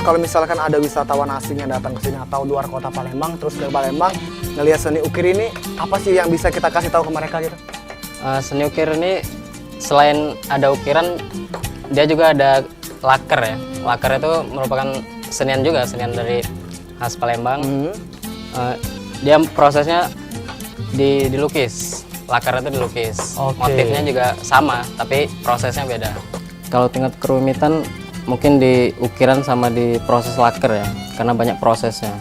kalau misalkan ada wisatawan asing yang datang ke sini atau luar kota Palembang, terus ke Palembang ngelihat seni ukir ini, apa sih yang bisa kita kasih tahu ke mereka gitu? Seni ukir ini selain ada ukiran, dia juga ada laker ya. Laker itu merupakan senian juga, senian dari khas Palembang. Dia prosesnya dilukis, laker itu dilukis. Motifnya juga sama, tapi prosesnya beda. Kalau tingkat kerumitan mungkin di ukiran sama di proses laker ya, karena banyak prosesnya.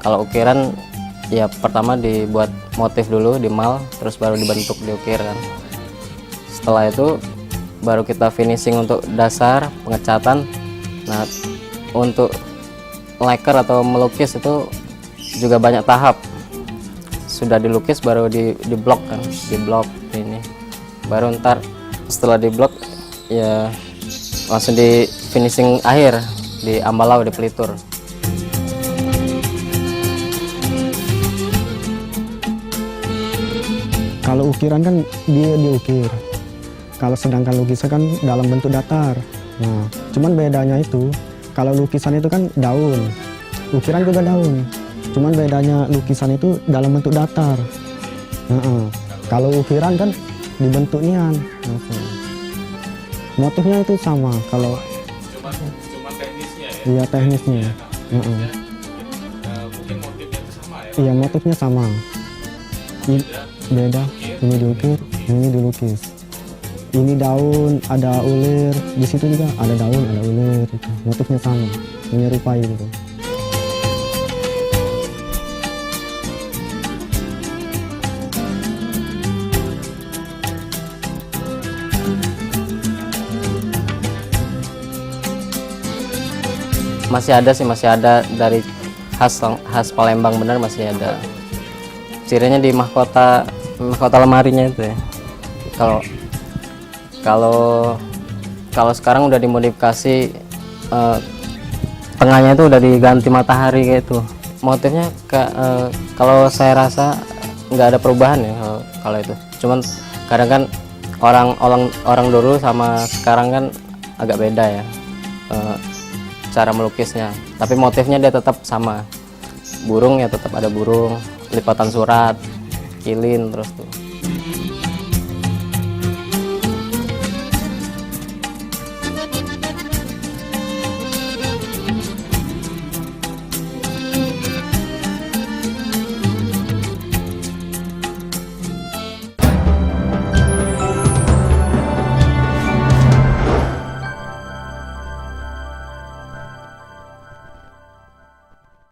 Kalau ukiran ya pertama dibuat motif dulu, dimal, terus baru dibentuk diukir kan. Setelah itu baru kita finishing untuk dasar pengecatan. Nah, untuk laker atau melukis itu juga banyak tahap. Sudah dilukis baru di blok kan, di blok ini. Baru ntar setelah di blok ya langsung di finishing akhir di ambalau, di pelitur. Kalau ukiran kan dia diukir. Kalau sedangkan lukisan kan dalam bentuk datar. Nah, cuman bedanya itu kalau lukisan itu kan daun, ukiran juga daun. Cuman bedanya lukisan itu dalam bentuk datar. Kalau ukiran kan dibentuk nian. Motifnya itu sama. Kalau cuma teknisnya ya. Iya, teknisnya. Mungkin motifnya itu sama ya. Iya, motifnya sama. Beda. Ini diukir, ini dilukis. Ini daun, ada ulir. Di situ juga ada daun, ada ulir. Gitu. Motifnya sama, menyerupai gitu. Masih ada sih, masih ada dari khas Palembang, benar masih ada. Cirinya di mahkota lemarinya itu ya. Kalau sekarang udah dimodifikasi, tengahnya itu udah diganti matahari kayak itu. Motifnya kalau saya rasa nggak ada perubahan ya kalau itu. Cuman kadang kan orang dulu sama sekarang kan agak beda ya. Cara melukisnya, tapi motifnya dia tetap sama. Burung ya tetap ada burung, lipatan surat, kilin terus tuh.